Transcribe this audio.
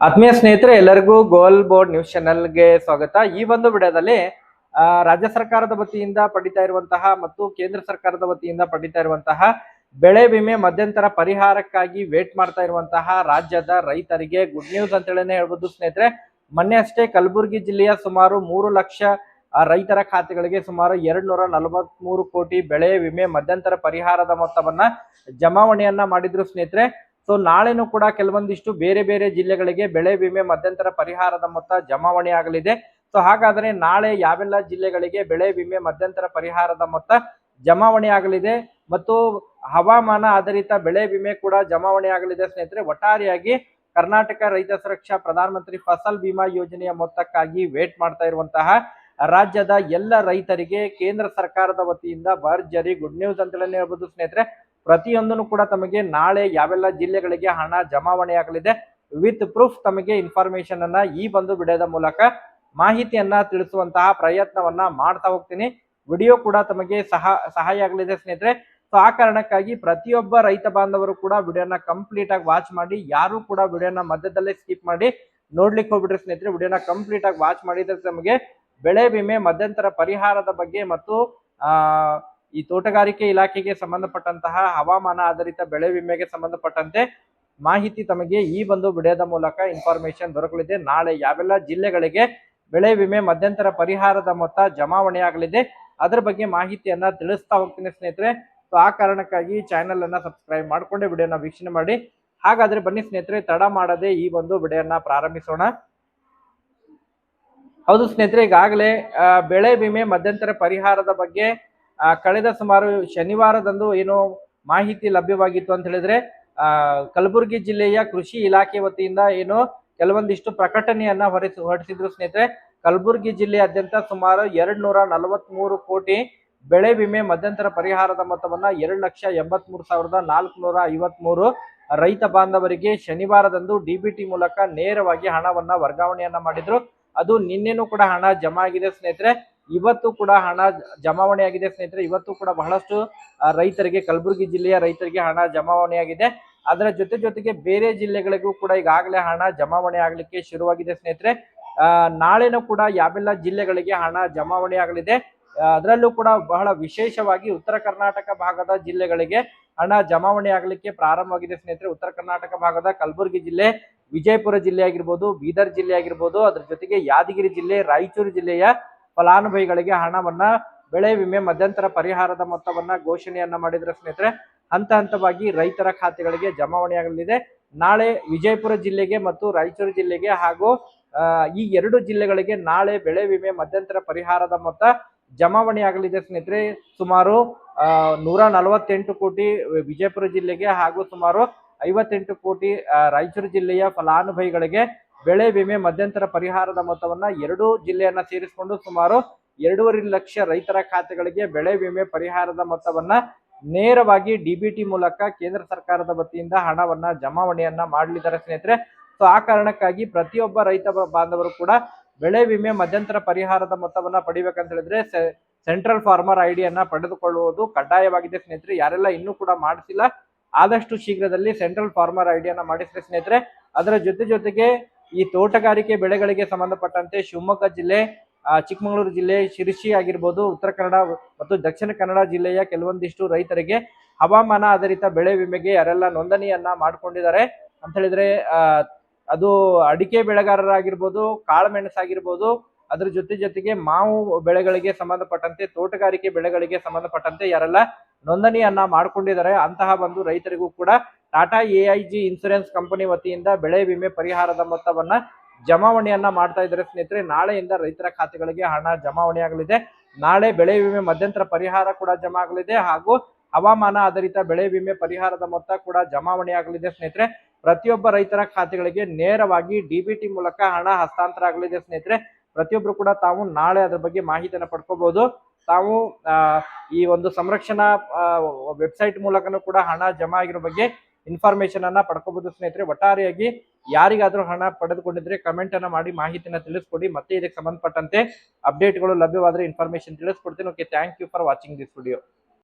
ಆತ್ಮೀಯ ಸ್ನೇಹಿತರೆ, ಎಲ್ಲರಿಗೂ ಗೋಲ್ ಬೋರ್ಡ್ ನ್ಯೂಸ್ ಚಾನೆಲ್ಗೆ ಸ್ವಾಗತ. ಈ ಒಂದು ವಿಡಿಯೋದಲ್ಲಿ ರಾಜ್ಯ ಸರ್ಕಾರದ ವತಿಯಿಂದ ಪಡಿತಾ ಇರುವಂತಹ ಮತ್ತು ಕೇಂದ್ರ ಸರ್ಕಾರದ ವತಿಯಿಂದ ಪಡಿತಾ ಇರುವಂತಹ ಬೆಳೆ ವಿಮೆ ಮಧ್ಯಂತರ ಪರಿಹಾರಕ್ಕಾಗಿ ವೇಟ್ ಮಾಡ್ತಾ ಇರುವಂತಹ ರಾಜ್ಯದ ರೈತರಿಗೆ ಗುಡ್ ನ್ಯೂಸ್ ಅಂತ ಹೇಳಿ ಹೇಳ್ಬೋದು ಸ್ನೇಹಿತರೆ. ಮೊನ್ನೆ ಅಷ್ಟೇ ಕಲಬುರಗಿ ಜಿಲ್ಲೆಯ ಸುಮಾರು 3 ಲಕ್ಷ ರೈತರ ಖಾತೆಗಳಿಗೆ ಸುಮಾರು 243 ಕೋಟಿ ಬೆಳೆ ವಿಮೆ ಮಧ್ಯಂತರ ಪರಿಹಾರದ ಮೊತ್ತವನ್ನ ಜಮಾವಣೆಯನ್ನ ಮಾಡಿದ್ರು ಸ್ನೇಹಿತರೆ. ಸೊ ನಾಳೆನೂ ಕೂಡ ಕೆಲವೊಂದಿಷ್ಟು ಬೇರೆ ಬೇರೆ ಜಿಲ್ಲೆಗಳಿಗೆ ಬೆಳೆ ವಿಮೆ ಮಧ್ಯಂತರ ಪರಿಹಾರದ ಮೊತ್ತ ಜಮಾವಣೆ ಆಗಲಿದೆ. ಸೊ ಹಾಗಾದರೆ ನಾಳೆ ಯಾವೆಲ್ಲ ಜಿಲ್ಲೆಗಳಿಗೆ ಬೆಳೆ ವಿಮೆ ಮಧ್ಯಂತರ ಪರಿಹಾರದ ಮೊತ್ತ ಜಮಾವಣೆ ಆಗಲಿದೆ ಮತ್ತು ಹವಾಮಾನ ಆಧಾರಿತ ಬೆಳೆ ವಿಮೆ ಕೂಡ ಜಮಾವಣೆ ಆಗಲಿದೆ ಸ್ನೇಹಿತರೆ. ಒಟ್ಟಾರೆಯಾಗಿ ಕರ್ನಾಟಕ ರೈತ ಸುರಕ್ಷಾ ಪ್ರಧಾನಮಂತ್ರಿ ಫಸಲ್ ಬಿಮಾ ಯೋಜನೆಯ ಮೊತ್ತಕ್ಕಾಗಿ ವೇಟ್ ಮಾಡ್ತಾ ಇರುವಂತಹ ರಾಜ್ಯದ ಎಲ್ಲ ರೈತರಿಗೆ ಕೇಂದ್ರ ಸರ್ಕಾರದ ವತಿಯಿಂದ ಭರ್ಜರಿ ಗುಡ್ ನ್ಯೂಸ್ ಅಂತ ಹೇಳ್ಬೋದು ಸ್ನೇಹಿತರೆ. ಪ್ರತಿಯೊಂದನ್ನು ಕೂಡ ತಮಗೆ ನಾಳೆ ಯಾವೆಲ್ಲ ಜಿಲ್ಲೆಗಳಿಗೆ ಹಣ ಜಮಾವಣೆ ಆಗಲಿದೆ ವಿತ್ ಪ್ರೂಫ್ ತಮಗೆ ಇನ್ಫಾರ್ಮೇಶನ್ ಅನ್ನ ಈ ಒಂದು ವಿಡಿಯೋದ ಮೂಲಕ ಮಾಹಿತಿಯನ್ನ ತಿಳಿಸುವಂತಹ ಪ್ರಯತ್ನವನ್ನ ಮಾಡ್ತಾ ಹೋಗ್ತೀನಿ. ವಿಡಿಯೋ ಕೂಡ ತಮಗೆ ಸಹಾಯ ಆಗಲಿದೆ ಸ್ನೇಹಿತರೆ. ಸೊ ಆ ಕಾರಣಕ್ಕಾಗಿ ಪ್ರತಿಯೊಬ್ಬ ರೈತ ಬಾಂಧವರು ಕೂಡ ವಿಡಿಯೋನ ಕಂಪ್ಲೀಟ್ ಆಗಿ ವಾಚ್ ಮಾಡಿ, ಯಾರು ಕೂಡ ವಿಡಿಯೋನ ಮಧ್ಯದಲ್ಲೇ ಸ್ಕಿಪ್ ಮಾಡಿ ನೋಡ್ಲಿಕ್ಕೆ ಹೋಗ್ಬಿಡ್ರಿ ಸ್ನೇಹಿತರೆ. ವಿಡಿಯೋನ ಕಂಪ್ಲೀಟ್ ಆಗಿ ವಾಚ್ ಮಾಡಿದ್ರೆ ತಮಗೆ ಬೆಳೆ ವಿಮೆ ಮಧ್ಯಂತರ ಪರಿಹಾರದ ಬಗ್ಗೆ ಮತ್ತು ಈ ತೋಟಗಾರಿಕೆ ಇಲಾಖೆಗೆ ಸಂಬಂಧಪಟ್ಟಂತಹ ಹವಾಮಾನ ಆಧಾರಿತ ಬೆಳೆ ವಿಮೆಗೆ ಸಂಬಂಧಪಟ್ಟಂತೆ ಮಾಹಿತಿ ತಮಗೆ ಈ ಒಂದು ವಿಡಿಯೋದ ಮೂಲಕ ಇನ್ಫಾರ್ಮೇಶನ್ ದೊರಕಲಿದೆ. ನಾಳೆ ಯಾವೆಲ್ಲ ಜಿಲ್ಲೆಗಳಿಗೆ ಬೆಳೆ ವಿಮೆ ಮಧ್ಯಂತರ ಪರಿಹಾರದ ಮೊತ್ತ ಜಮಾವಣೆ ಆಗಲಿದೆ ಅದರ ಬಗ್ಗೆ ಮಾಹಿತಿಯನ್ನ ತಿಳಿಸ್ತಾ ಹೋಗ್ತೀನಿ ಸ್ನೇಹಿತರೆ. ಸೊ ಆ ಕಾರಣಕ್ಕಾಗಿ ಚಾನೆಲ್ ಅನ್ನ ಸಬ್ಸ್ಕ್ರೈಬ್ ಮಾಡಿಕೊಂಡೆ ವಿಡಿಯೋನ ವೀಕ್ಷಣೆ ಮಾಡಿ. ಹಾಗಾದ್ರೆ ಬನ್ನಿ ಸ್ನೇಹಿತರೆ, ತಡ ಮಾಡದೆ ಈ ಒಂದು ವಿಡಿಯೋನ ಪ್ರಾರಂಭಿಸೋಣ. ಹೌದು ಸ್ನೇಹಿತರೆ, ಈಗಾಗಲೇ ಬೆಳೆ ವಿಮೆ ಮಧ್ಯಂತರ ಪರಿಹಾರದ ಬಗ್ಗೆ ಕಳೆದ ಸುಮಾರು ಶನಿವಾರದಂದು ಏನು ಮಾಹಿತಿ ಲಭ್ಯವಾಗಿತ್ತು ಅಂತ ಹೇಳಿದ್ರೆ, ಕಲಬುರಗಿ ಜಿಲ್ಲೆಯ ಕೃಷಿ ಇಲಾಖೆ ವತಿಯಿಂದ ಏನು ಕೆಲವೊಂದಿಷ್ಟು ಪ್ರಕಟಣೆಯನ್ನ ಹೊರಡಿಸಿದ್ರು ಸ್ನೇಹಿತರೆ. ಕಲಬುರಗಿ ಜಿಲ್ಲೆಯಾದ್ಯಂತ ಸುಮಾರು 243 ಕೋಟಿ ಬೆಳೆ ವಿಮೆ ಮಧ್ಯಂತರ ಪರಿಹಾರದ ಮೊತ್ತವನ್ನ 2,83,453 ರೈತ ಬಾಂಧವರಿಗೆ ಶನಿವಾರದಂದು ಡಿಬಿಟಿ ಮೂಲಕ ನೇರವಾಗಿ ಹಣವನ್ನ ವರ್ಗಾವಣೆಯನ್ನ ಮಾಡಿದ್ರು. ಅದು ನಿನ್ನೆನೂ ಕೂಡ ಹಣ ಜಮಾ ಆಗಿದೆ ಸ್ನೇಹಿತರೆ. ಇವತ್ತು ಕೂಡ ಹಣ ಜಮಾವಣೆ ಆಗಿದೆ ಸ್ನೇಹಿತರೆ. ಇವತ್ತು ಕೂಡ ಬಹಳಷ್ಟು ರೈತರಿಗೆ, ಕಲಬುರಗಿ ಜಿಲ್ಲೆಯ ರೈತರಿಗೆ ಹಣ ಜಮಾವಣೆ ಆಗಿದೆ. ಅದರ ಜೊತೆಗೆ ಬೇರೆ ಜಿಲ್ಲೆಗಳಿಗೂ ಕೂಡ ಈಗಾಗಲೇ ಹಣ ಜಮಾವಣೆ ಆಗ್ಲಿಕ್ಕೆ ಶುರುವಾಗಿದೆ ಸ್ನೇಹಿತರೆ. ನಾಳೆನೂ ಕೂಡ ಯಾವೆಲ್ಲ ಜಿಲ್ಲೆಗಳಿಗೆ ಹಣ ಜಮಾವಣೆ ಆಗಲಿದೆ ಅದರಲ್ಲೂ ಕೂಡ ಬಹಳ ವಿಶೇಷವಾಗಿ ಉತ್ತರ ಕರ್ನಾಟಕ ಭಾಗದ ಜಿಲ್ಲೆಗಳಿಗೆ ಹಣ ಜಮಾವಣೆ ಆಗಲಿಕ್ಕೆ ಪ್ರಾರಂಭವಾಗಿದೆ ಸ್ನೇಹಿತರೆ. ಉತ್ತರ ಕರ್ನಾಟಕ ಭಾಗದ ಕಲಬುರಗಿ ಜಿಲ್ಲೆ, ವಿಜಯಪುರ ಜಿಲ್ಲೆ ಆಗಿರ್ಬೋದು, ಬೀದರ್ ಜಿಲ್ಲೆ ಆಗಿರ್ಬೋದು, ಅದ್ರ ಜೊತೆಗೆ ಯಾದಗಿರಿ ಜಿಲ್ಲೆ, ರಾಯಚೂರು ಜಿಲ್ಲೆಯ ಫಲಾನುಭವಿಗಳಿಗೆ ಹಣವನ್ನ ಬೆಳೆ ವಿಮೆ ಮಧ್ಯಂತರ ಪರಿಹಾರದ ಮೊತ್ತವನ್ನ ಘೋಷಣೆಯನ್ನ ಮಾಡಿದ್ರೆ ಸ್ನೇಹಿತರೆ. ಹಂತ ಹಂತವಾಗಿ ರೈತರ ಖಾತೆಗಳಿಗೆ ಜಮಾವಣೆ ಆಗಲಿದೆ. ನಾಳೆ ವಿಜಯಪುರ ಜಿಲ್ಲೆಗೆ ಮತ್ತು ರಾಯಚೂರು ಜಿಲ್ಲೆಗೆ ಹಾಗೂ ಈ 2 ಜಿಲ್ಲೆಗಳಿಗೆ ನಾಳೆ ಬೆಳೆ ವಿಮೆ ಮಧ್ಯಂತರ ಪರಿಹಾರದ ಮೊತ್ತ ಜಮಾವಣೆ ಆಗಲಿದೆ ಸ್ನೇಹಿತರೆ. ಸುಮಾರು 148 ಕೋಟಿ ವಿಜಯಪುರ ಜಿಲ್ಲೆಗೆ ಹಾಗೂ ಸುಮಾರು 58 ಕೋಟಿ ರಾಯಚೂರು ಜಿಲ್ಲೆಯ ಫಲಾನುಭವಿಗಳಿಗೆ ಬೆಳೆ ವಿಮೆ ಮಧ್ಯಂತರ ಪರಿಹಾರದ ಮೊತ್ತವನ್ನ 2 ಜಿಲ್ಲೆಯನ್ನ ಸೇರಿಸಿಕೊಂಡು ಸುಮಾರು 2.5 ಲಕ್ಷ ರೈತರ ಖಾತೆಗಳಿಗೆ ಬೆಳೆ ವಿಮೆ ಪರಿಹಾರದ ಮೊತ್ತವನ್ನ ನೇರವಾಗಿ ಡಿಬಿಟಿ ಮೂಲಕ ಕೇಂದ್ರ ಸರ್ಕಾರದ ವತಿಯಿಂದ ಹಣವನ್ನ ಜಮಾವಣೆಯನ್ನ ಮಾಡಲಿದ್ದಾರೆ ಸ್ನೇಹಿತರೆ. ಸೊ ಆ ಕಾರಣಕ್ಕಾಗಿ ಪ್ರತಿಯೊಬ್ಬ ರೈತ ಬಾಂಧವರು ಕೂಡ ಬೆಳೆ ವಿಮೆ ಮಧ್ಯಂತರ ಪರಿಹಾರದ ಮೊತ್ತವನ್ನ ಪಡಿಬೇಕಂತ ಹೇಳಿದ್ರೆ ಸೆಂಟ್ರಲ್ ಫಾರ್ಮರ್ ಐಡಿಯನ್ನ ಪಡೆದುಕೊಳ್ಳುವುದು ಕಡ್ಡಾಯವಾಗಿದೆ ಸ್ನೇಹಿತರೆ. ಯಾರೆಲ್ಲ ಇನ್ನೂ ಕೂಡ ಮಾಡಿಸಿಲ್ಲ ಆದಷ್ಟು ಶೀಘ್ರದಲ್ಲಿ ಸೆಂಟ್ರಲ್ ಫಾರ್ಮರ್ ಐಡಿಯನ್ನ ಮಾಡಿಸಿದ್ರೆ ಸ್ನೇಹಿತರೆ. ಅದರ ಜೊತೆಗೆ ಈ ತೋಟಗಾರಿಕೆ ಬೆಳೆಗಳಿಗೆ ಸಂಬಂಧಪಟ್ಟಂತೆ ಶಿವಮೊಗ್ಗ ಜಿಲ್ಲೆ, ಚಿಕ್ಕಮಗಳೂರು ಜಿಲ್ಲೆ, ಶಿರಸಿ ಆಗಿರ್ಬೋದು, ಉತ್ತರ ಕನ್ನಡ ಮತ್ತು ದಕ್ಷಿಣ ಕನ್ನಡ ಜಿಲ್ಲೆಯ ಕೆಲವೊಂದಿಷ್ಟು ರೈತರಿಗೆ ಹವಾಮಾನ ಆಧಾರಿತ ಬೆಳೆ ವಿಮೆಗೆ ಯಾರೆಲ್ಲ ನೋಂದಣಿಯನ್ನ ಮಾಡ್ಕೊಂಡಿದ್ದಾರೆ ಅಂತ ಹೇಳಿದ್ರೆ, ಅದು ಅಡಿಕೆ ಬೆಳೆಗಾರರಾಗಿರ್ಬೋದು, ಕಾಳುಮೆಣಸಾಗಿರ್ಬೋದು, ಅದ್ರ ಜೊತೆಗೆ ಮಾವು ಬೆಳೆಗಳಿಗೆ ಸಂಬಂಧಪಟ್ಟಂತೆ, ತೋಟಗಾರಿಕೆ ಬೆಳೆಗಳಿಗೆ ಸಂಬಂಧಪಟ್ಟಂತೆ ಯಾರೆಲ್ಲ ನೋಂದಣಿಯನ್ನ ಮಾಡ್ಕೊಂಡಿದ್ದಾರೆ ಅಂತಹ ಒಂದು ರೈತರಿಗೂ ಕೂಡ ಟಾಟಾ AIG ಇನ್ಸೂರೆನ್ಸ್ ಕಂಪನಿ ವತಿಯಿಂದ ಬೆಳೆ ವಿಮೆ ಪರಿಹಾರದ ಮೊತ್ತವನ್ನ ಜಮಾವಣೆಯನ್ನ ಮಾಡ್ತಾ ಇದ್ದಾರೆ ಸ್ನೇಹಿತರೆ. ನಾಳೆಯಿಂದ ರೈತರ ಖಾತೆಗಳಿಗೆ ಹಣ ಜಮಾವಣೆ ಆಗಲಿದೆ. ನಾಳೆ ಬೆಳೆ ವಿಮೆ ಮಧ್ಯಂತರ ಪರಿಹಾರ ಕೂಡ ಜಮಾ ಆಗಲಿದೆ ಹಾಗೂ ಹವಾಮಾನ ಆಧಾರಿತ ಬೆಳೆ ವಿಮೆ ಪರಿಹಾರದ ಮೊತ್ತ ಕೂಡ ಜಮಾವಣೆ ಆಗಲಿದೆ ಸ್ನೇಹಿತರೆ. ಪ್ರತಿಯೊಬ್ಬ ರೈತರ ಖಾತೆಗಳಿಗೆ ನೇರವಾಗಿ ಡಿಬಿಟಿ ಮೂಲಕ ಹಣ ಹಸ್ತಾಂತರ ಆಗಲಿದೆ ಸ್ನೇಹಿತರೆ. ಪ್ರತಿಯೊಬ್ರು ಕೂಡ ತಾವು ನಾಳೆ ಅದರ ಬಗ್ಗೆ ಮಾಹಿತಿಯನ್ನು ಪಡ್ಕೋಬಹುದು. ತಾವು ಈ ಒಂದು ಸಂರಕ್ಷಣಾ ವೆಬ್ಸೈಟ್ ಮೂಲಕನೂ ಕೂಡ ಹಣ ಜಮಾ ಆಗಿರೋ ಬಗ್ಗೆ ಇನ್ಫಾರ್ಮೇಶನ್ ಅನ್ನ ಪಡ್ಕೋಬಹುದು ಸ್ನೇಹಿತರೆ. ಒಟ್ಟಾರೆಯಾಗಿ ಯಾರಿಗಾದ್ರೂ ಹಣ ಪಡೆದುಕೊಂಡಿದ್ರೆ ಕಮೆಂಟ್ ಅನ್ನ ಮಾಡಿ ಮಾಹಿತಿನ ತಿಳಿಸ್ಕೊಡಿ. ಮತ್ತೆ ಇದಕ್ಕೆ ಸಂಬಂಧಪಟ್ಟಂತೆ ಅಪ್ಡೇಟ್ಗಳು ಲಭ್ಯವಾದ್ರೆ ಇನ್ಫಾರ್ಮೇಶನ್ ತಿಳಿಸ್ಕೊಡ್ತೀನಿ. Okay, thank you for watching this video.